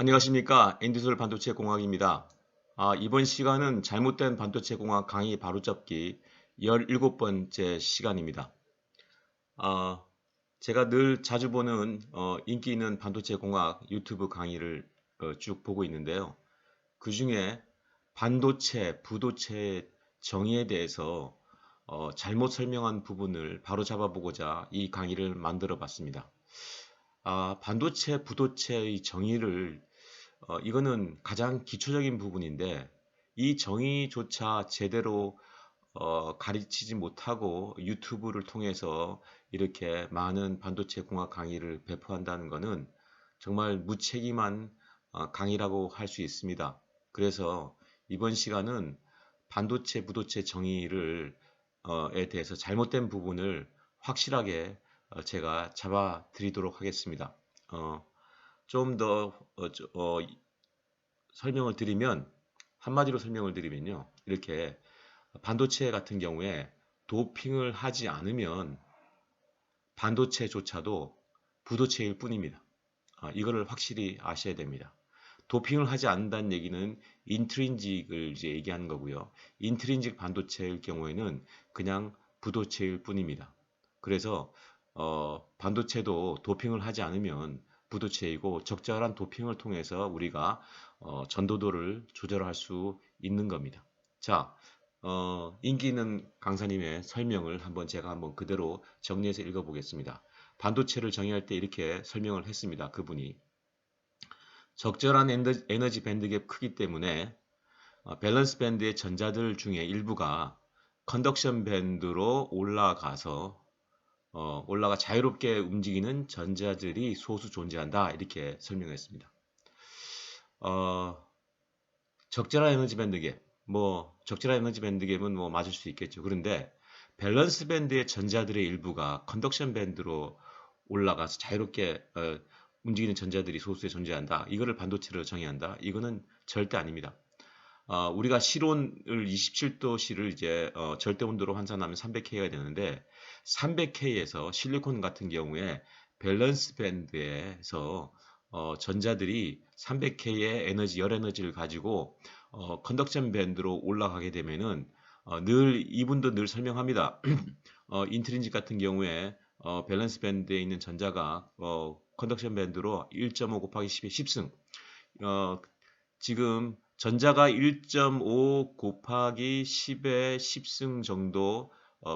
안녕하십니까. 엔디솔 반도체 공학입니다. 이번 시간은 잘못된 반도체 공학 강의 바로잡기 17번째 시간입니다. 아, 제가 늘 자주 보는 인기 있는 반도체 공학 유튜브 강의를 쭉 보고 있는데요. 그 중에 반도체, 부도체 정의에 대해서 잘못 설명한 부분을 바로잡아 보고자 이 강의를 만들어 봤습니다. 반도체, 부도체의 정의를 이거는 가장 기초적인 부분인데 이 정의조차 제대로 가르치지 못하고 유튜브를 통해서 이렇게 많은 반도체 공학 강의를 배포한다는 것은 정말 무책임한 강의라고 할 수 있습니다. 그래서 이번 시간은 반도체, 부도체 정의를 에 대해서 잘못된 부분을 확실하게 제가 잡아 드리도록 하겠습니다. 좀더 설명을 드리면 한마디로 설명을 드리면요. 이렇게 반도체 같은 경우에 도핑을 하지 않으면 반도체조차도 부도체일 뿐입니다. 이거를 확실히 아셔야 됩니다. 도핑을 하지 않는다는 얘기는 인트린직을 이제 얘기하는 거고요. 인트린직 반도체일 경우에는 그냥 부도체일 뿐입니다. 그래서 반도체도 도핑을 하지 않으면 부도체이고 적절한 도핑을 통해서 우리가 전도도를 조절할 수 있는 겁니다. 자, 인기 있는 강사님의 설명을 제가 한번 그대로 정리해서 읽어보겠습니다. 반도체를 정의할 때 이렇게 설명을 했습니다. 그분이 적절한 에너지 밴드갭 크기 때문에 밸런스 밴드의 전자들 중에 일부가 컨덕션 밴드로 올라가 자유롭게 움직이는 전자들이 소수 존재한다. 이렇게 설명했습니다. 적절한 에너지 밴드갭, 적절한 에너지 밴드갭은 맞을 수 있겠죠. 그런데 밸런스 밴드의 전자들의 일부가 컨덕션 밴드로 올라가서 자유롭게 움직이는 전자들이 소수에 존재한다. 이거를 반도체로 정의한다. 이거는 절대 아닙니다. 우리가 실온을 27도씨를 이제 절대 온도로 환산하면 300K가 되는데 300K에서 실리콘 같은 경우에 밸런스 밴드에서 전자들이 300K의 열 에너지를 가지고 컨덕션 밴드로 올라가게 되면은 이분도 늘 설명합니다. 인트린직 같은 경우에 밸런스 밴드에 있는 전자가 컨덕션 밴드로 1.5 곱하기 10의 10승 지금 전자가 1.5 곱하기 10의 10승 정도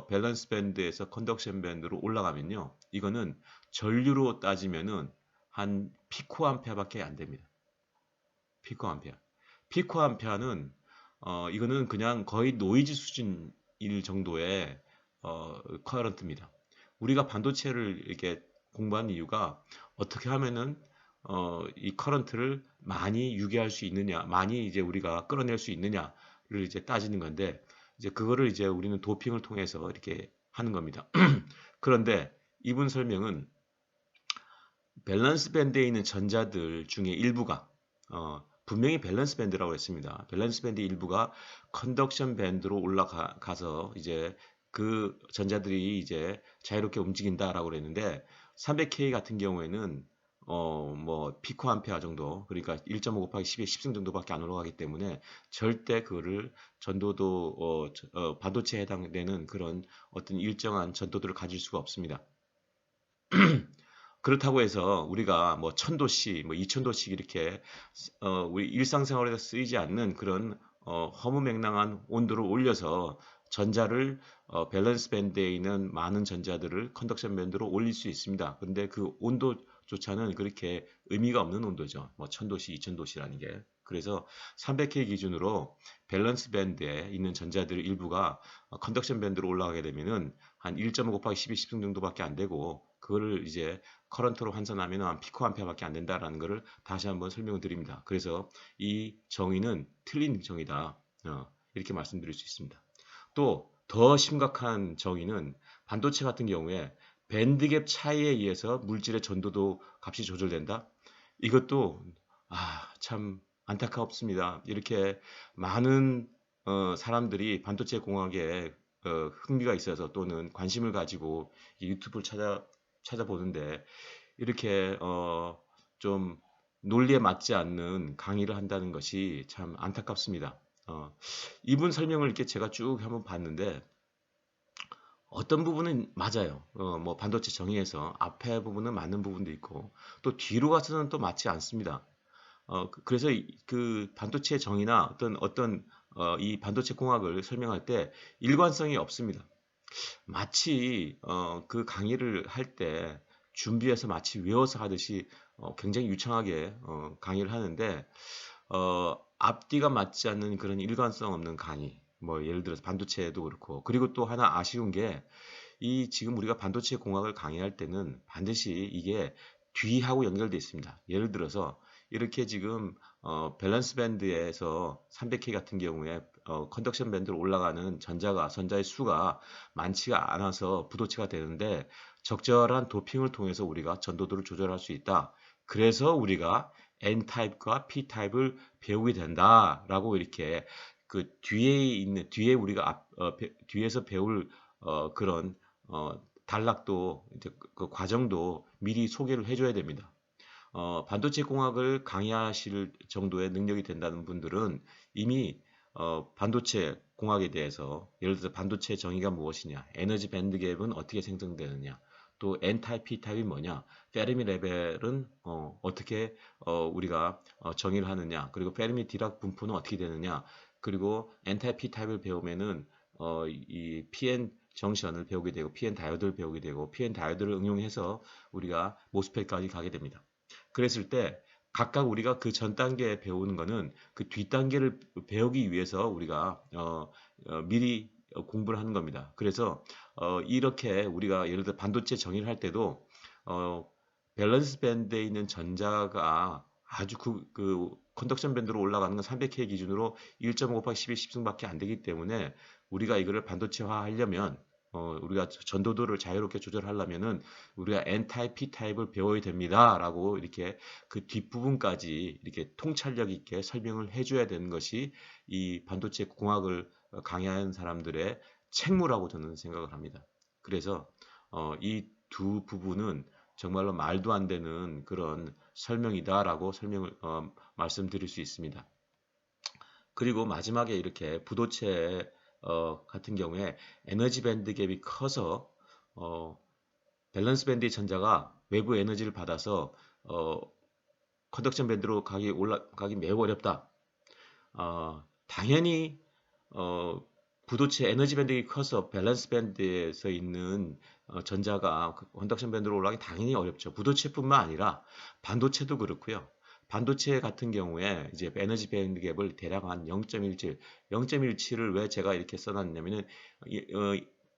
밸런스 밴드에서 컨덕션 밴드로 올라가면요. 이거는 전류로 따지면은 한 피코암페어밖에 안 됩니다. 피코암페어. 피코암페어는 이거는 그냥 거의 노이즈 수준일 정도의 커런트입니다. 우리가 반도체를 이렇게 공부하는 이유가 어떻게 하면은 이 커런트를 많이 유기할 수 있느냐, 많이 이제 우리가 끌어낼 수 있느냐를 이제 따지는 건데, 이제 그거를 이제 우리는 도핑을 통해서 이렇게 하는 겁니다. 그런데 이분 설명은 밸런스 밴드에 있는 전자들 중에 일부가 분명히 밸런스 밴드라고 했습니다. 밸런스 밴드 일부가 컨덕션 밴드로 올라가서 이제 그 전자들이 이제 자유롭게 움직인다라고 그랬는데 300K 같은 경우에는 피코암페어 정도 그러니까 1.5 곱하기 10의 10승 정도밖에 안 올라가기 때문에 절대 그거를 전도도 반도체에 해당되는 그런 어떤 일정한 전도도를 가질 수가 없습니다. 그렇다고 해서 우리가 1000도씨, 2000도씩 이렇게 우리 일상생활에서 쓰이지 않는 그런 허무맹랑한 온도를 올려서 전자를 밸런스 밴드에 있는 많은 전자들을 컨덕션 밴드로 올릴 수 있습니다. 근데 그 온도조차는 그렇게 의미가 없는 온도죠. 1000도씨, 2000도씨라는 게. 그래서 300K 기준으로 밸런스 밴드에 있는 전자들 일부가 컨덕션 밴드로 올라가게 되면은 한 1.5 곱하기 12, 10승 정도밖에 안 되고 그거를 이제 커런트로 환산하면 한 피코암페어밖에 안 된다라는 것을 다시 한번 설명을 드립니다. 그래서 이 정의는 틀린 정의다. 이렇게 말씀드릴 수 있습니다. 또 더 심각한 정의는 반도체 같은 경우에 밴드갭 차이에 의해서 물질의 전도도 값이 조절된다. 이것도 참 안타깝습니다. 이렇게 많은 사람들이 반도체 공학에 흥미가 있어서 또는 관심을 가지고 유튜브를 찾아보는데 이렇게 좀 논리에 맞지 않는 강의를 한다는 것이 참 안타깝습니다. 이분 설명을 이렇게 제가 쭉 한번 봤는데 어떤 부분은 맞아요. 뭐 반도체 정의에서 앞에 부분은 맞는 부분도 있고 또 뒤로 가서는 또 맞지 않습니다. 그래서 그 반도체 정의나 어떤 이 반도체 공학을 설명할 때 일관성이 없습니다. 마치 그 강의를 할 때 준비해서 마치 외워서 하듯이 굉장히 유창하게 강의를 하는데 앞뒤가 맞지 않는 그런 일관성 없는 강의. 뭐 예를 들어서 반도체도 그렇고 그리고 또 하나 아쉬운 게 이 지금 우리가 반도체 공학을 강의할 때는 반드시 이게 뒤하고 연결되어 있습니다. 예를 들어서 이렇게 지금 밸런스 밴드에서 300K 같은 경우에 컨덕션 밴드로 올라가는 전자의 수가 많지가 않아서 부도체가 되는데 적절한 도핑을 통해서 우리가 전도도를 조절할 수 있다. 그래서 우리가 N타입과 P타입을 배우게 된다라고 이렇게 그 뒤에 우리가 뒤에서 배울 그런 단락도 이제 그 과정도 미리 소개를 해줘야 됩니다. 반도체 공학을 강의하실 정도의 능력이 된다는 분들은 이미 반도체 공학에 대해서 예를 들어서 반도체 정의가 무엇이냐, 에너지 밴드 갭은 어떻게 생성되느냐, 또 N타입, P타입이 뭐냐, 페르미 레벨은 어떻게 우리가 정의를 하느냐, 그리고 페르미 디락 분포는 어떻게 되느냐, 그리고 N타입, P타입을 배우면은 이 PN 정션을 배우게 되고 PN 다이오드를 배우게 되고 PN 다이오드를 응용해서 우리가 모스펫까지 가게 됩니다. 그랬을 때 각각 우리가 그 전 단계에 배우는 거는 그 뒷 단계를 배우기 위해서 우리가 미리 공부를 하는 겁니다. 그래서 이렇게 우리가 예를 들어 반도체 정의를 할 때도 어, 밸런스 밴드에 있는 전자가 아주 그 컨덕션 밴드로 올라가는 건 300K 기준으로 1.5 곱하기 12 10승밖에 안 되기 때문에 우리가 이거를 반도체화 하려면 우리가 전도도를 자유롭게 조절하려면은 우리가 N타입, P타입을 배워야 됩니다라고 이렇게 그 뒷부분까지 이렇게 통찰력 있게 설명을 해줘야 되는 것이 이 반도체 공학을 강의하는 사람들의 책무라고 저는 생각을 합니다. 그래서 이 두 부분은 정말로 말도 안 되는 그런 설명이다라고 말씀드릴 수 있습니다. 그리고 마지막에 이렇게 부도체 같은 경우에 에너지 밴드 갭이 커서 밸런스 밴드의 전자가 외부 에너지를 받아서 컨덕션 밴드로 가기 매우 어렵다. 당연히 부도체 에너지 밴드가 커서 밸런스 밴드에서 있는 전자가 컨덕션 밴드로 올라가기 당연히 어렵죠. 부도체뿐만 아니라 반도체도 그렇고요. 반도체 같은 경우에 이제 에너지 밴드 갭을 대략 한 0.17, 0.17을 왜 제가 이렇게 써놨냐면은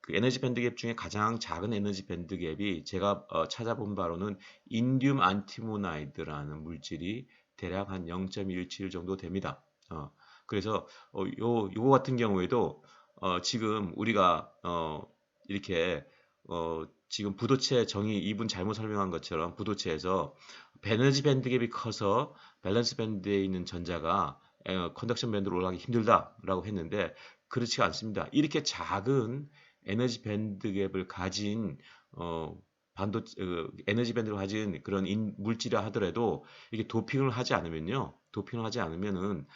그 에너지 밴드 갭 중에 가장 작은 에너지 밴드 갭이 제가 찾아본 바로는 인듐 안티모나이드라는 물질이 대략 한 0.17 정도 됩니다. 그래서 요거 같은 경우에도 지금 우리가 이렇게 지금 부도체 정의 이분 잘못 설명한 것처럼 부도체에서 에너지 밴드 갭이 커서 밸런스 밴드에 있는 전자가 컨덕션 밴드로 올라가기 힘들다라고 했는데 그렇지 않습니다. 이렇게 작은 에너지 밴드 갭을 가진 에너지 밴드를 가진 그런 물질이라 하더라도 이게 도핑을 하지 않으면요. 도핑을 하지 않으면은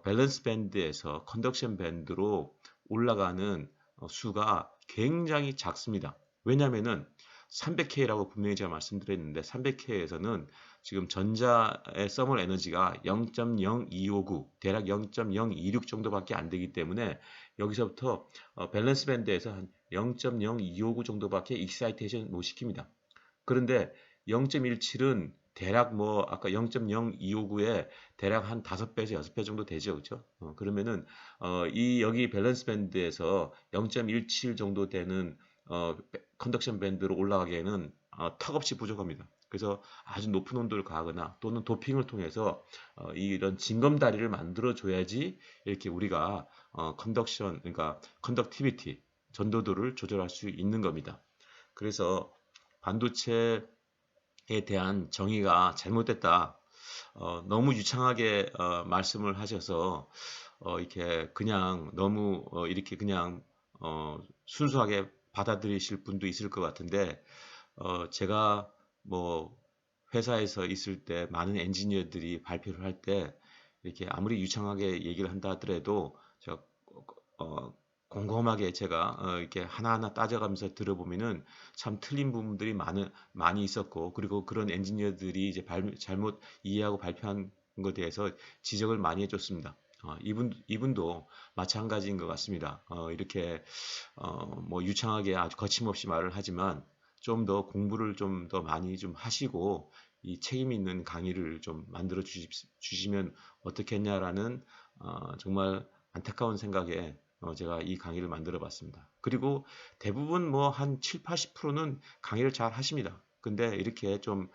밸런스 밴드에서 컨덕션 밴드로 올라가는 수가 굉장히 작습니다. 왜냐면은 300K라고 분명히 제가 말씀드렸는데 300K에서는 지금 전자의 서멀 에너지가 0.0259 대략 0.026 정도밖에 안 되기 때문에 여기서부터 밸런스 밴드에서 한 0.0259 정도밖에 익사이테이션 못 시킵니다. 그런데 0.17은 대략 뭐 아까 0.0259에 대략 한 5배에서 6배 정도 되죠. 그렇죠? 그러면은 이 여기 밸런스 밴드에서 0.17 정도 되는 컨덕션 밴드로 올라가기에는 턱없이 부족합니다. 그래서 아주 높은 온도를 가하거나 또는 도핑을 통해서 이런 징검다리를 만들어 줘야지 이렇게 우리가 컨덕션 그러니까 컨덕티비티 전도도를 조절할 수 있는 겁니다. 그래서 반도체에 대한 정의가 잘못됐다. 너무 유창하게 말씀을 하셔서 이렇게 그냥 너무 이렇게 그냥 순수하게 받아들이실 분도 있을 것 같은데 제가 뭐 회사에서 있을 때 많은 엔지니어들이 발표를 할 때 이렇게 아무리 유창하게 얘기를 한다 하더라도 제가 어, 곰곰하게 제가 이렇게 하나하나 따져가면서 들어보면은 참 틀린 부분들이 많이 있었고, 그리고 그런 엔지니어들이 이제 잘못 이해하고 발표한 것에 대해서 지적을 많이 해줬습니다. 이분도 마찬가지인 것 같습니다. 이렇게 뭐 유창하게 아주 거침없이 말을 하지만 좀 더 공부를 좀 더 많이 좀 하시고 이 책임 있는 강의를 좀 만들어 주시면 어떻겠냐라는 정말 안타까운 생각에 제가 이 강의를 만들어 봤습니다. 그리고 대부분 뭐 한 7, 80%는 강의를 잘 하십니다. 근데 이렇게 좀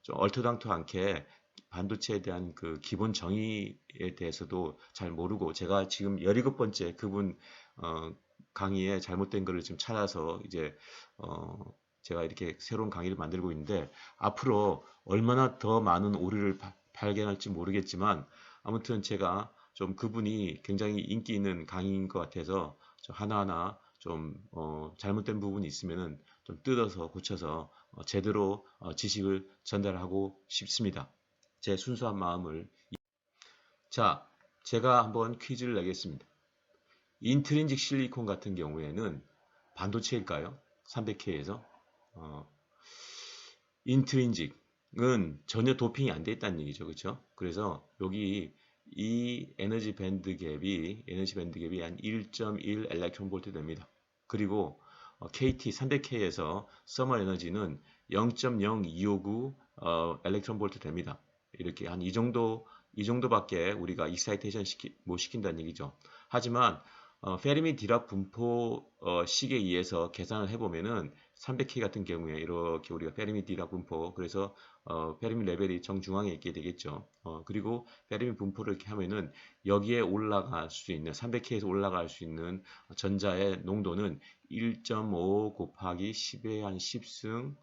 얼토당토 않게 반도체에 대한 그 기본 정의에 대해서도 잘 모르고, 제가 지금 17번째 그분 강의에 잘못된 거를 지금 찾아서 이제 제가 이렇게 새로운 강의를 만들고 있는데, 앞으로 얼마나 더 많은 오류를 발견할지 모르겠지만 아무튼 제가 좀 그분이 굉장히 인기 있는 강의인 것 같아서 하나하나 좀 잘못된 부분이 있으면은 좀 뜯어서 고쳐서 제대로 지식을 전달하고 싶습니다. 제 순수한 마음을. 자, 제가 한번 퀴즈를 내겠습니다. 인트린직 실리콘 같은 경우에는 반도체일까요? 300K에서 인트린직은 전혀 도핑이 안 돼 있다는 얘기죠. 그렇죠? 그래서 여기 이 에너지 밴드 갭이 한 1.1 엘렉트론 볼트 됩니다. 그리고 KT 300K에서 서머 에너지는 0.0259 엘렉트론 볼트 됩니다. 이렇게 한 이 정도밖에 우리가 익사이테이션 못 시킨다는 얘기죠. 하지만 페르미 디락 분포 식에 의해서 계산을 해보면은 300K 같은 경우에 이렇게 우리가 페르미 디락 분포, 그래서 페르미 레벨이 정중앙에 있게 되겠죠. 그리고 페르미 분포를 이렇게 하면은 여기에 올라갈 수 있는 300K에서 올라갈 수 있는 전자의 농도는 1.5 곱하기 10의 한 10승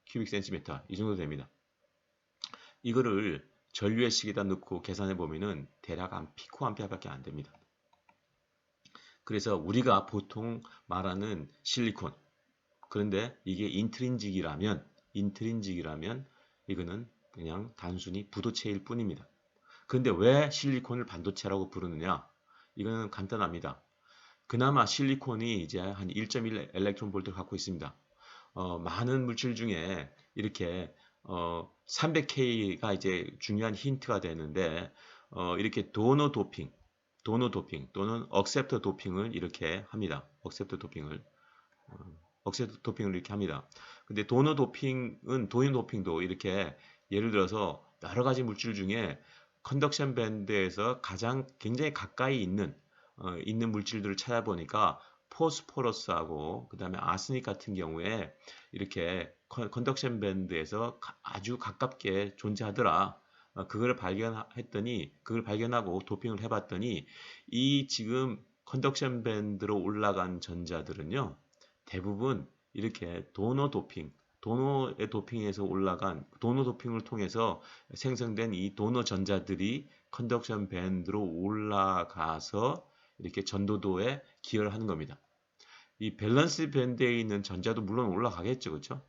큐빅 센티미터 이 정도 됩니다. 이거를 전류의 식에다 넣고 계산해 보면은 대략 한 피코암페어밖에 안 됩니다. 그래서 우리가 보통 말하는 실리콘, 그런데 이게 인트린직이라면 이거는 그냥 단순히 부도체일 뿐입니다. 그런데 왜 실리콘을 반도체라고 부르느냐? 이거는 간단합니다. 그나마 실리콘이 이제 한 1.1 엘렉트론 볼트를 갖고 있습니다. 많은 물질 중에 이렇게 300K가 이제 중요한 힌트가 되는데, 이렇게 도너 도핑 또는 억셉터 도핑을 이렇게 합니다. 억셉터 도핑을 이렇게 합니다. 근데 도너 도핑도 이렇게 예를 들어서 여러 가지 물질 중에 컨덕션 밴드에서 굉장히 가까이 있는 물질들을 찾아보니까 포스포러스하고 그 다음에 아스닉 같은 경우에 이렇게 컨덕션 밴드에서 아주 가깝게 존재하더라. 그걸 발견하고 도핑을 해봤더니 이 지금 컨덕션 밴드로 올라간 전자들은요, 대부분 이렇게 도너의 도핑에서 올라간 도너 도핑을 통해서 생성된 이 도너 전자들이 컨덕션 밴드로 올라가서 이렇게 전도도에 기여를 하는 겁니다. 이 밸런스 밴드에 있는 전자도 물론 올라가겠죠. 그렇죠?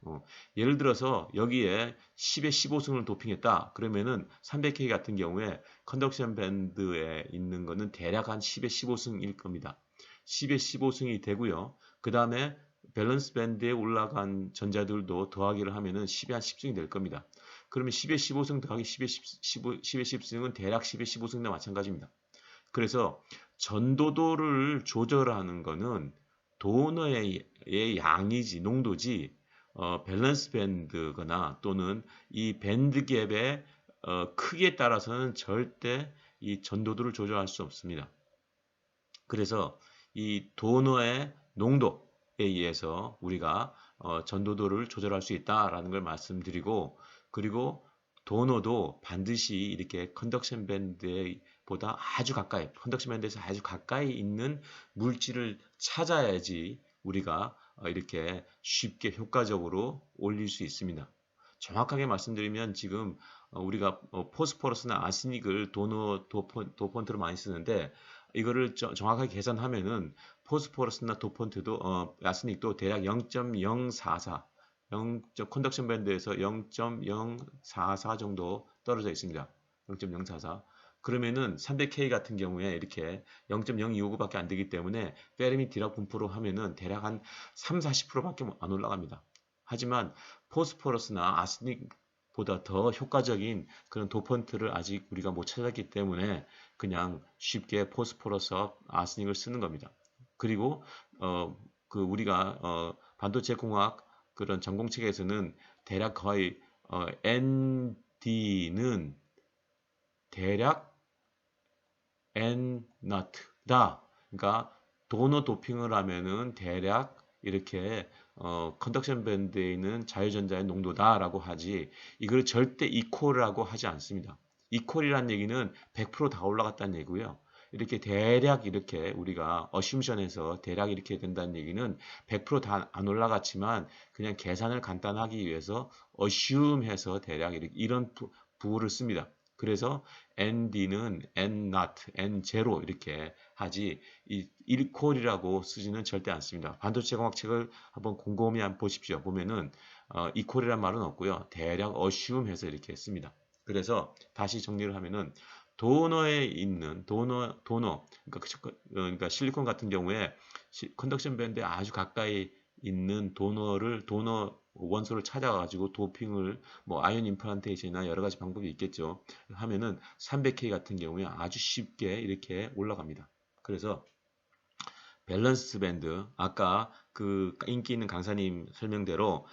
예를 들어서 여기에 10에 15승을 도핑했다. 그러면은 300K 같은 경우에 컨덕션 밴드에 있는 거는 대략 한 10에 15승일 겁니다. 10에 15승이 되고요. 그 다음에 밸런스 밴드에 올라간 전자들도 더하기를 하면은 10에 한 10승이 될 겁니다. 그러면 10에 15승 더하기 10에 10승은 대략 10에 15승과 마찬가지입니다. 그래서 전도도를 조절하는 거는 도너의 양이지, 농도지, 밸런스 밴드거나 또는 이 밴드 갭의 크기에 따라서는 절대 이 전도도를 조절할 수 없습니다. 그래서 이 도너의 농도에 의해서 우리가 전도도를 조절할 수 있다라는 걸 말씀드리고, 그리고 도너도 반드시 이렇게 컨덕션 밴드에 보다 아주 가까이, 컨덕션 밴드에서 아주 가까이 있는 물질을 찾아야지 우리가 이렇게 쉽게 효과적으로 올릴 수 있습니다. 정확하게 말씀드리면 지금 우리가 포스포러스나 아스닉을 도펀트로 많이 쓰는데, 이거를 정확하게 계산하면은 포스포러스나 도펀트도 아스닉도 대략 0.044 컨덕션 밴드에서 0.044 정도 떨어져 있습니다. 0.044. 그러면은 300K 같은 경우에 이렇게 0.0259밖에 안 되기 때문에 페르미 디락 분포로 하면은 대략 한 3, 40%밖에 안 올라갑니다. 하지만 포스포러스나 아스닉보다 더 효과적인 그런 도펀트를 아직 우리가 못 찾았기 때문에 그냥 쉽게 포스포러스와 아스닉을 쓰는 겁니다. 그리고 우리가 반도체 공학 그런 전공책에서는 대략 거의 ND는 대략 N not다. 그러니까 도너 도핑을 하면은 대략 이렇게 컨덕션 밴드에 있는 자유전자의 농도다라고 하지 이걸 절대 이퀄이라고 하지 않습니다. 이퀄이란 얘기는 100%다 올라갔다는 얘기고요. 이렇게 대략 이렇게 우리가 어심션에서 대략 이렇게 된다는 얘기는 100%다 안 올라갔지만 그냥 계산을 간단하기 위해서 어시움해서 대략 이런 부호를 씁니다. 그래서 ND는 N not, N0 이렇게 하지 이 1콜이라고 쓰지는 절대 않습니다. 반도체 공학책을 한번 곰곰이 한번 보십시오. 보면은 이퀄이란 말은 없고요. 대략 assume해서 이렇게 씁니다. 그래서 다시 정리를 하면은 도너에 있는 그러니까 실리콘 같은 경우에 컨덕션 밴드에 아주 가까이 있는 도너 원소를 찾아가지고 도핑을 뭐 아이온 임플란테이션이나 여러 가지 방법이 있겠죠. 하면은 300K 같은 경우에 아주 쉽게 이렇게 올라갑니다. 그래서 밸런스 밴드 아까 그 인기 있는 강사님 설명대로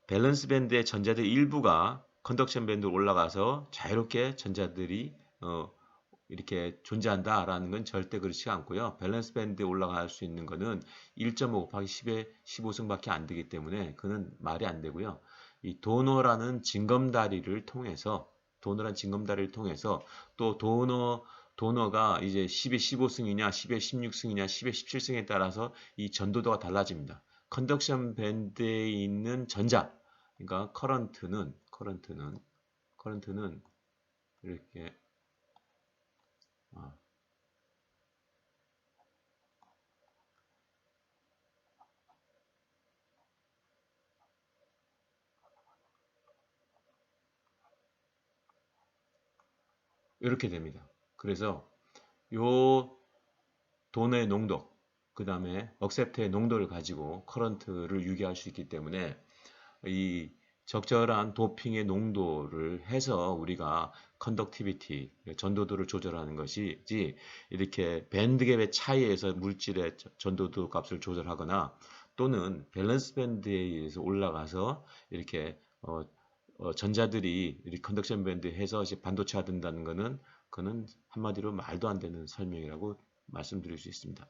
밸런스 밴드의 전자들 일부가 컨덕션 밴드로 올라가서 자유롭게 전자들이 이렇게 존재한다라는 건 절대 그렇지 않고요. 밸런스 밴드에 올라갈 수 있는 거는 1.5 곱하기 10의 15승밖에 안 되기 때문에 그는 말이 안 되고요. 이 도너라는 징검다리를 통해서 또 도너가 이제 10의 15승이냐 10의 16승이냐 10의 17승에 따라서 이 전도도가 달라집니다. 컨덕션 밴드에 있는 전자 그러니까 커런트는 이렇게 이렇게 됩니다. 그래서 요 돈의 농도, 그 다음에 억셉트의 농도를 가지고 커런트를 유기할 수 있기 때문에 이 적절한 도핑의 농도를 해서 우리가 컨덕티비티, 전도도를 조절하는 것이지 이렇게 밴드갭의 차이에서 물질의 전도도 값을 조절하거나 또는 밸런스 밴드에 의해서 올라가서 이렇게 전자들이 이렇게 컨덕션 밴드 해서 이제 반도체화 된다는 거는 그는 한마디로 말도 안 되는 설명이라고 말씀드릴 수 있습니다.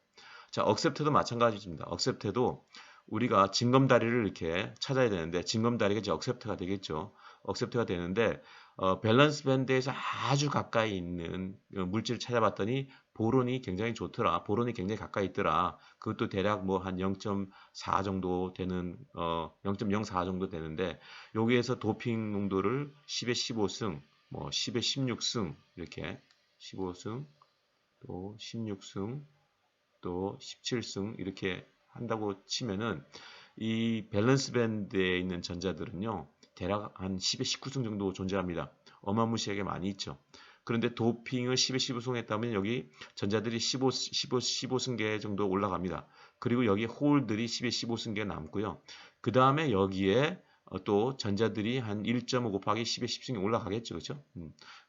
자, 억셉트도 마찬가지입니다. 억셉트도 우리가 징검다리를 이렇게 찾아야 되는데 징검다리가 이제 억셉트가 되겠죠. 억셉트가 되는데 밸런스 밴드에서 아주 가까이 있는 물질을 찾아봤더니 보론이 굉장히 좋더라. 보론이 굉장히 가까이 있더라. 그것도 대략 뭐 한 0.4 정도 되는 0.04 정도 되는데 여기에서 도핑 농도를 10의 15승, 뭐 10의 16승 이렇게 15승, 또 16승, 또 17승 이렇게 한다고 치면은 이 밸런스 밴드에 있는 전자들은요 대략 한 10의 19승 정도 존재합니다. 어마무시하게 많이 있죠. 그런데 도핑을 10의 15승 했다면 여기 전자들이 15승계 정도 올라갑니다. 그리고 여기 홀들이 10의 15승계 남고요. 그 다음에 여기에 또 전자들이 한 1.5 곱하기 10의 10승이 올라가겠죠. 그렇죠?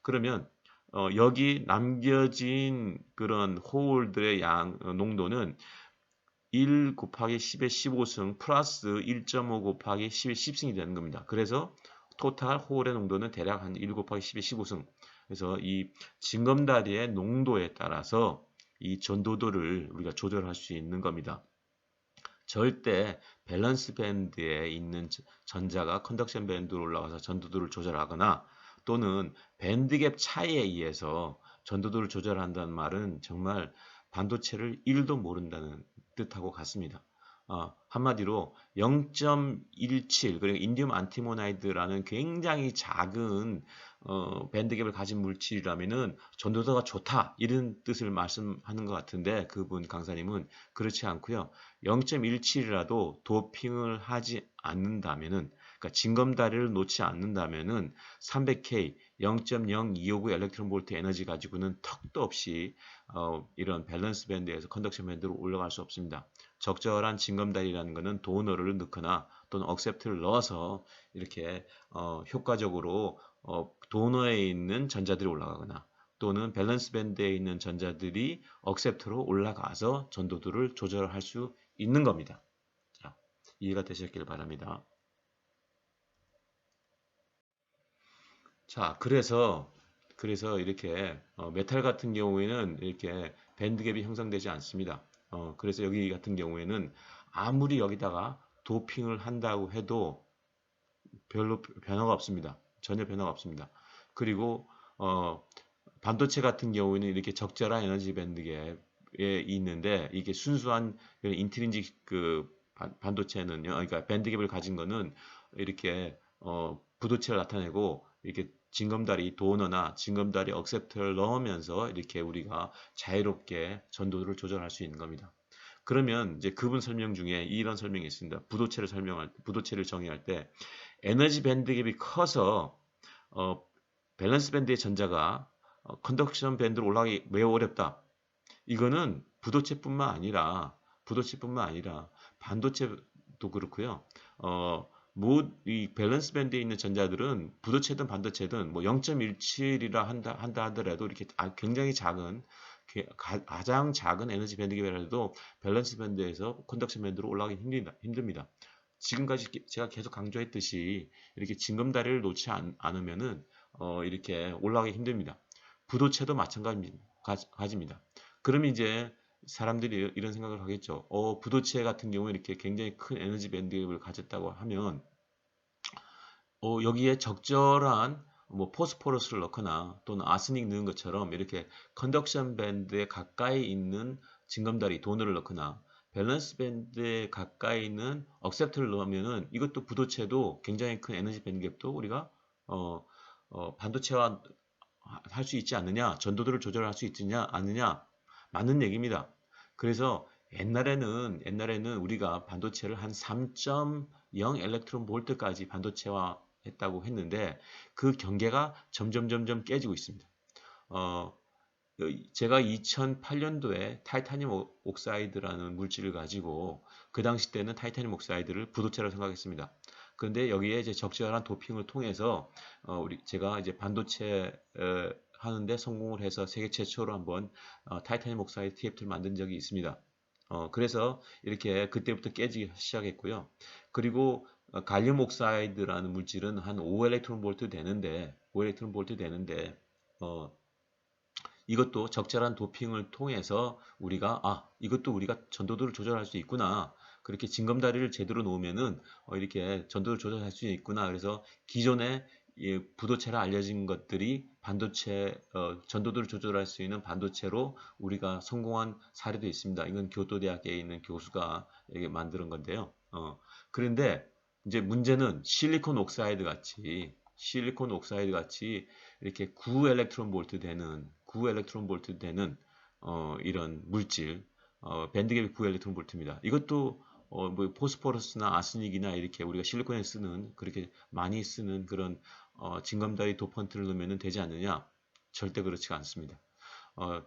그러면 여기 남겨진 그런 홀들의 농도는 1 곱하기 10의 15승 플러스 1.5 곱하기 10의 10승이 되는 겁니다. 그래서 토탈 홀의 농도는 대략 한 1 곱하기 10의 15승. 그래서 이 징검다리의 농도에 따라서 이 전도도를 우리가 조절할 수 있는 겁니다. 절대 밸런스 밴드에 있는 전자가 컨덕션 밴드로 올라가서 전도도를 조절하거나 또는 밴드갭 차이에 의해서 전도도를 조절한다는 말은 정말 반도체를 1도 모른다는 뜻하고 같습니다. 한마디로 0.17 그리고 인디움 안티모나이드라는 굉장히 작은 밴드갭을 가진 물질이라면은 전도도가 좋다 이런 뜻을 말씀하는 것 같은데 그분 강사님은 그렇지 않고요. 0.17이라도 도핑을 하지 않는다면은 그러니까 징검다리를 놓지 않는다면은 300K 0.0259 일렉트론 볼트 에너지 가지고는 턱도 없이 이런 밸런스 밴드에서 컨덕션 밴드로 올라갈 수 없습니다. 적절한 징검다리라는 것은 도너를 넣거나 또는 억셉트를 넣어서 이렇게 효과적으로 도너에 있는 전자들이 올라가거나 또는 밸런스 밴드에 있는 전자들이 억셉트로 올라가서 전도도를 조절할 수 있는 겁니다. 자, 이해가 되셨길 바랍니다. 자, 그래서 이렇게 메탈 같은 경우에는 이렇게 밴드갭이 형성되지 않습니다. 그래서 여기 같은 경우에는 아무리 여기다가 도핑을 한다고 해도 별로 변화가 없습니다. 전혀 변화가 없습니다. 그리고 반도체 같은 경우에는 이렇게 적절한 에너지 밴드갭에 있는데 이게 순수한 인트린직 그 반도체는요, 그러니까 밴드갭을 가진 거는 이렇게 부도체를 나타내고 이렇게 징검다리 도너나 징검다리 억셉터를 넣으면서 이렇게 우리가 자유롭게 전도를 조절할 수 있는 겁니다. 그러면 이제 그분 설명 중에 이런 설명이 있습니다. 부도체를 정의할 때 에너지 밴드갭이 커서 밸런스 밴드의 전자가 컨덕션 밴드로 올라가기 매우 어렵다. 이거는 부도체뿐만 아니라 반도체도 그렇고요. 이 밸런스 밴드에 있는 전자들은 부도체든 반도체든 뭐 0.17이라 한다 하더라도 이렇게 굉장히 작은 가장 작은 에너지 밴드갭이라도 밸런스 밴드에서 컨덕션 밴드로 올라가기 힘듭니다. 지금까지 제가 계속 강조했듯이 이렇게 징검다리를 놓지 않으면은 이렇게 올라가기 힘듭니다. 부도체도 마찬가지입니다. 그러면 이제 사람들이 이런 생각을 하겠죠. 부도체 같은 경우에 이렇게 굉장히 큰 에너지 밴드를 가졌다고 하면 여기에 적절한 뭐 포스포러스를 넣거나 또는 아스닉 넣은 것처럼 이렇게 컨덕션 밴드에 가까이 있는 징검다리 도너를 넣거나 밸런스 밴드에 가까이 있는 억셉트를 넣으면은 이것도 부도체도 굉장히 큰 에너지 밴드갭도 우리가 반도체와 할 수 있지 않느냐, 전도도를 조절할 수 있느냐, 않느냐, 맞는 얘기입니다. 그래서 옛날에는 우리가 반도체를 한 3.0 일렉트론 볼트까지 반도체화 했다고 했는데 그 경계가 점점 깨지고 있습니다. 어, 제가 2008년도에 타이타늄 옥사이드라는 물질을 가지고 그 당시 때는 타이타늄 옥사이드를 부도체라고 생각했습니다. 그런데 여기에 이제 적절한 도핑을 통해서 제가 이제 반도체 하는데 성공을 해서 세계 최초로 한번 타이타늄 옥사이드 TFT를 만든 적이 있습니다. 그래서 이렇게 그때부터 깨지기 시작했고요. 그리고 갈륨 옥사이드라는 물질은 한 5 일렉트론 볼트 되는데 이것도 적절한 도핑을 통해서 이것도 우리가 전도도를 조절할 수 있구나. 그렇게 징검다리를 제대로 놓으면은 이렇게 전도를 조절할 수 있구나. 그래서 기존에 부도체라 알려진 것들이 반도체 전도도를 조절할 수 있는 반도체로 우리가 성공한 사례도 있습니다. 이건 교토대학교에 있는 교수가 이게 만드는 건데요. 그런데 이제 문제는 실리콘 옥사이드 같이 이렇게 9 일렉트론 볼트 되는 이런 물질 밴드갭이 9 일렉트론 볼트입니다. 이것도 뭐 포스포러스나 아스닉이나 이렇게 우리가 실리콘에 쓰는 그렇게 많이 쓰는 그런 징검다리 도펀트를 넣으면 되지 않느냐? 절대 그렇지가 않습니다. 어,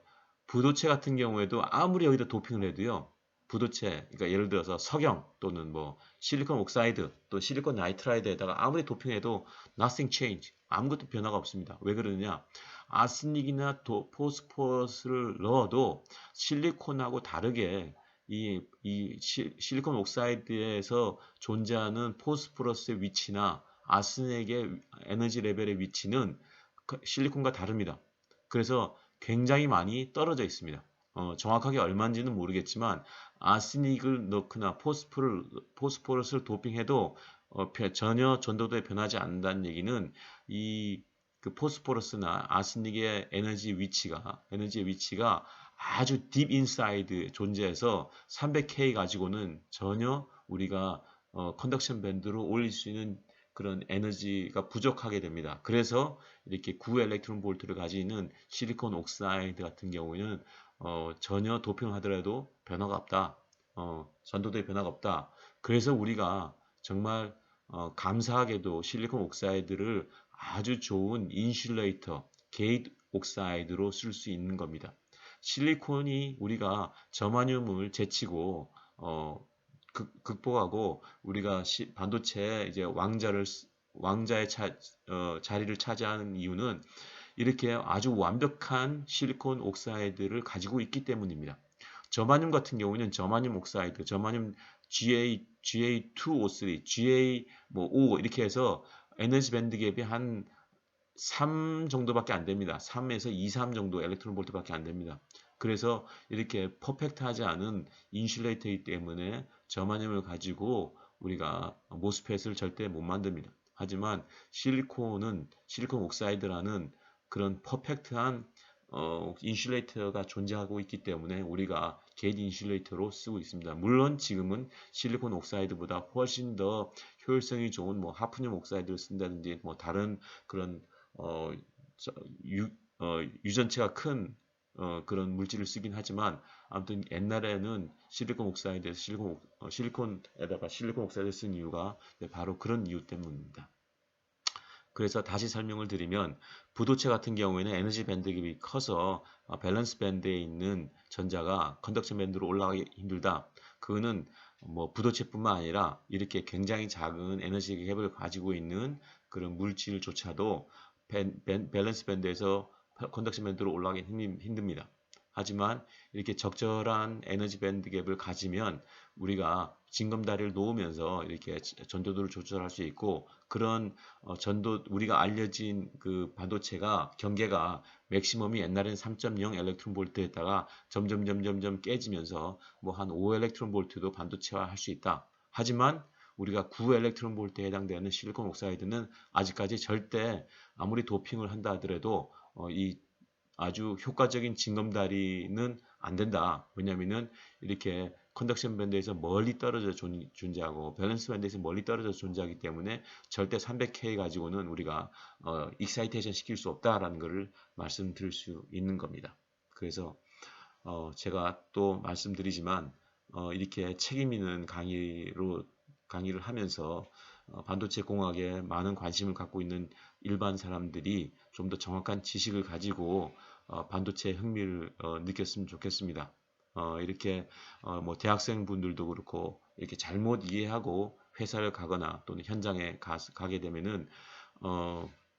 부도체 같은 경우에도 아무리 여기다 도핑을 해도요. 부도체, 그러니까 예를 들어서 석영 또는 뭐 실리콘 옥사이드 또 실리콘 나이트라이드에다가 아무리 도핑해도 nothing change, 아무것도 변화가 없습니다. 왜 그러느냐? 아스닉이나 포스포러스를 넣어도 실리콘하고 다르게 실리콘 옥사이드에서 존재하는 포스포러스의 위치나 아스닉의 에너지 레벨의 위치는 실리콘과 다릅니다. 그래서 굉장히 많이 떨어져 있습니다. 정확하게 얼마인지는 모르겠지만 아스닉을 넣거나 포스포러스를 도핑해도 전혀 전도도에 변하지 않는다는 얘기는 그 포스포러스나 아스닉의 에너지의 위치가 아주 딥 인사이드 존재해서 300K 가지고는 전혀 우리가 컨덕션 밴드로 올릴 수 있는 그런 에너지가 부족하게 됩니다. 그래서 이렇게 9 엘렉트론 볼트를 가지는 실리콘 옥사이드 같은 경우에는 전혀 도핑을 하더라도 변화가 없다. 전도도에 변화가 없다. 그래서 우리가 정말 감사하게도 실리콘 옥사이드를 아주 좋은 인슐레이터, 게이트 옥사이드로 쓸 수 있는 겁니다. 실리콘이 우리가 저마늄을 제치고 극복하고 우리가 반도체 이제 왕자의 자리를 차지하는 이유는 이렇게 아주 완벽한 실리콘 옥사이드를 가지고 있기 때문입니다. 저마늄 같은 경우는 저마늄 옥사이드, 저마늄 GA2O3, GA 뭐 5 이렇게 해서 에너지 밴드 갭이 한 3 정도밖에 안 됩니다. 3에서 2, 3 정도 엘렉트론 볼트밖에 안 됩니다. 그래서 이렇게 퍼펙트하지 않은 인슐레이터이기 때문에 저마늄을 가지고 우리가 모스펫을 절대 못 만듭니다. 하지만 실리콘 옥사이드라는 그런 퍼펙트한 인슐레이터가 존재하고 있기 때문에 우리가 게이트 인슐레이터로 쓰고 있습니다. 물론 지금은 실리콘 옥사이드보다 훨씬 더 효율성이 좋은 뭐 하프늄 옥사이드를 쓴다든지 뭐 다른 그런 어, 유전체가 큰 그런 물질을 쓰긴 하지만 아무튼 옛날에는 실리콘 옥사이드에서 실리콘에다가 실리콘 옥사이드를 쓴 이유가 바로 그런 이유 때문입니다. 그래서 다시 설명을 드리면 부도체 같은 경우에는 에너지 밴드갭이 커서 밸런스 밴드에 있는 전자가 컨덕션 밴드로 올라가기 힘들다. 그거는 뭐 부도체뿐만 아니라 이렇게 굉장히 작은 에너지 갭을 가지고 있는 그런 물질조차도 밸런스 밴드에서 컨덕션 밴드로 올라가기 힘듭니다. 하지만 이렇게 적절한 에너지 밴드 갭을 가지면 우리가 징검다리를 놓으면서 이렇게 전도도를 조절할 수 있고 그런 전도 우리가 알려진 그 반도체가 경계가 맥시멈이 옛날에는 3.0 엘렉트론 볼트였다가 점점 깨지면서 뭐 한 5 엘렉트론 볼트도 반도체화 할 수 있다. 하지만 우리가 9 엘렉트론 볼트에 해당되는 실리콘 옥사이드는 아직까지 절대 아무리 도핑을 한다 하더라도 이 아주 효과적인 징검다리는 안 된다. 왜냐면은 이렇게 컨덕션 밴드에서 멀리 떨어져 존재하고 밸런스 밴드에서 멀리 떨어져 존재하기 때문에 절대 300K 가지고는 우리가 익사이테이션 시킬 수 없다라는 것을 말씀드릴 수 있는 겁니다. 그래서 제가 또 말씀드리지만 이렇게 책임 있는 강의를 하면서 반도체 공학에 많은 관심을 갖고 있는 일반 사람들이 좀 더 정확한 지식을 가지고 반도체 흥미를 느꼈으면 좋겠습니다. 이렇게 뭐 대학생분들도 그렇고 이렇게 잘못 이해하고 회사를 가거나 또는 현장에 가게 되면은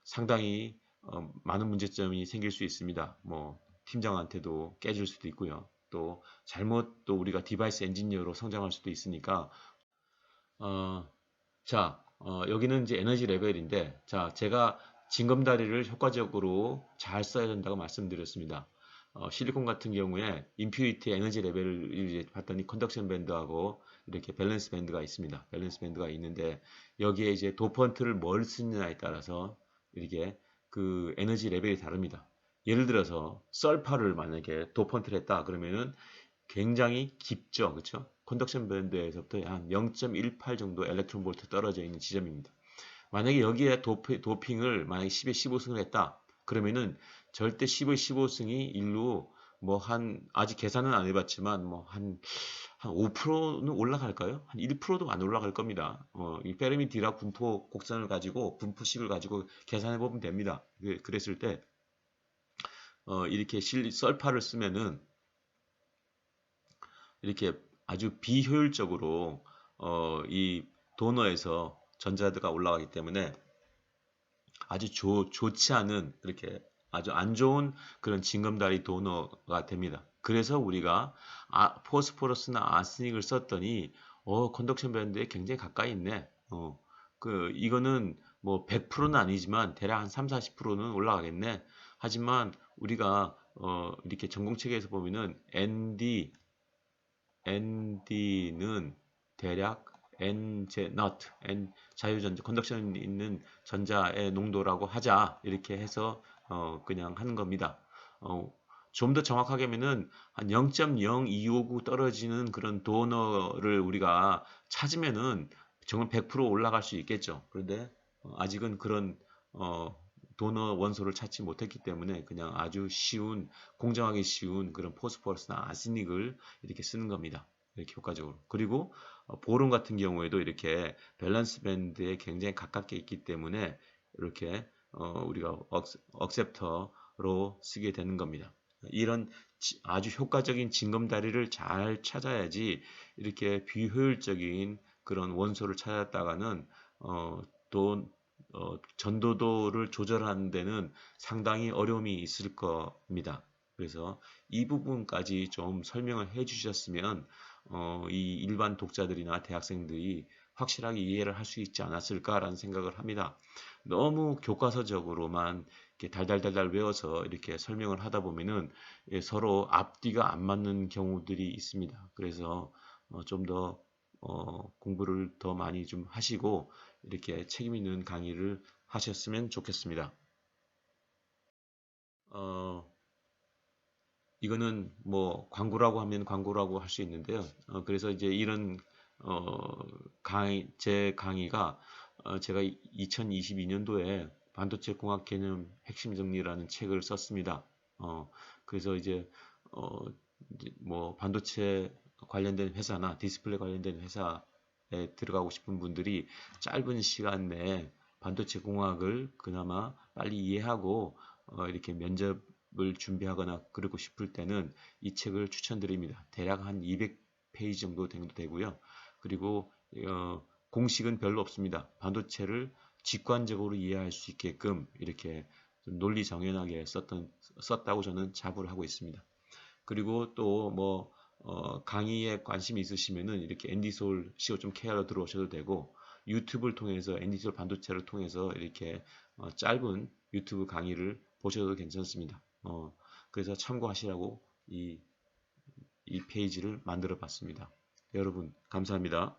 상당히 많은 문제점이 생길 수 있습니다. 뭐 팀장한테도 깨질 수도 있고요. 또 잘못 또 우리가 디바이스 엔지니어로 성장할 수도 있으니까 여기는 이제 에너지 레벨인데 자 제가 징검다리를 효과적으로 잘 써야 된다고 말씀드렸습니다. 실리콘 같은 경우에 임퓨리티 에너지 레벨을 이제 봤더니 컨덕션 밴드하고 이렇게 밸런스 밴드가 있습니다. 밸런스 밴드가 있는데 여기에 이제 도펀트를 뭘 쓰느냐에 따라서 이렇게 그 에너지 레벨이 다릅니다. 예를 들어서 썰파를 만약에 도펀트를 했다 그러면은 굉장히 깊죠. 그렇죠? 컨덕션 밴드에서부터 한 0.18 정도 엘렉트론 볼트 떨어져 있는 지점입니다. 만약에 여기에 도핑을 만약에 10에 15승을 했다. 그러면은 절대 10의 15승이 일로 뭐 아직 계산은 안 해봤지만 뭐 한 5%는 올라갈까요? 한 1%도 안 올라갈 겁니다. 이 페르미 디락 분포 곡선을 가지고 분포식을 가지고 계산해 보면 됩니다. 그랬을 때 이렇게 썰파를 쓰면은 이렇게 아주 비효율적으로 이 도너에서 전자가 올라가기 때문에 아주 좋지 않은 이렇게 아주 안 좋은 그런 징검다리 도너가 됩니다. 그래서 우리가 포스포러스나 아스닉을 썼더니 컨덕션 밴드에 굉장히 가까이 있네. 이거는 뭐 100%는 아니지만 대략 한 3, 40%는 올라가겠네. 하지만 우리가 이렇게 전공책에서 보면은 ND는 대략 자유전자 컨덕션 있는 전자의 농도라고 하자 이렇게 해서 그냥 하는 겁니다. 좀 더 정확하게 하면은 한 0.0259 떨어지는 그런 도너를 우리가 찾으면은 정말 100% 올라갈 수 있겠죠. 그런데 아직은 그런 어, 도너 원소를 찾지 못했기 때문에 그냥 아주 쉬운, 공정하기 쉬운 그런 포스포러스나 아스닉을 이렇게 쓰는 겁니다. 이렇게 효과적으로. 그리고 보론 같은 경우에도 이렇게 밸런스 밴드에 굉장히 가깝게 있기 때문에 이렇게 우리가 억셉터로 쓰게 되는 겁니다. 이런 아주 효과적인 징검다리를 잘 찾아야지 이렇게 비효율적인 그런 원소를 찾았다가는 또 전도도를 조절하는 데는 상당히 어려움이 있을 겁니다. 그래서 이 부분까지 좀 설명을 해 주셨으면 이 일반 독자들이나 대학생들이 확실하게 이해를 할 수 있지 않았을까라는 생각을 합니다. 너무 교과서적으로만 이렇게 달달달달 외워서 이렇게 설명을 하다 보면은 서로 앞뒤가 안 맞는 경우들이 있습니다. 그래서 좀 더 공부를 더 많이 좀 하시고 이렇게 책임 있는 강의를 하셨으면 좋겠습니다. 어, 이거는 뭐 광고라고 하면 광고라고 할 수 있는데요. 그래서 이제 이런 제 강의가 제가 2022년도에 반도체 공학 개념 핵심 정리라는 책을 썼습니다. 그래서 어, 이제 뭐 반도체 관련된 회사나 디스플레이 관련된 회사에 들어가고 싶은 분들이 짧은 시간 내에 반도체 공학을 그나마 빨리 이해하고 이렇게 면접을 준비하거나 그러고 싶을 때는 이 책을 추천드립니다. 대략 한 200페이지 정도 되고요. 그리고 공식은 별로 없습니다. 반도체를 직관적으로 이해할 수 있게끔 이렇게 좀 논리 정연하게 썼다고 저는 자부를 하고 있습니다. 그리고 또 뭐 강의에 관심이 있으시면은 이렇게 앤디솔 CO.kr로 들어오셔도 되고 유튜브를 통해서 앤디솔 반도체를 통해서 이렇게 짧은 유튜브 강의를 보셔도 괜찮습니다. 그래서 참고하시라고 이 페이지를 만들어 봤습니다. 여러분 감사합니다.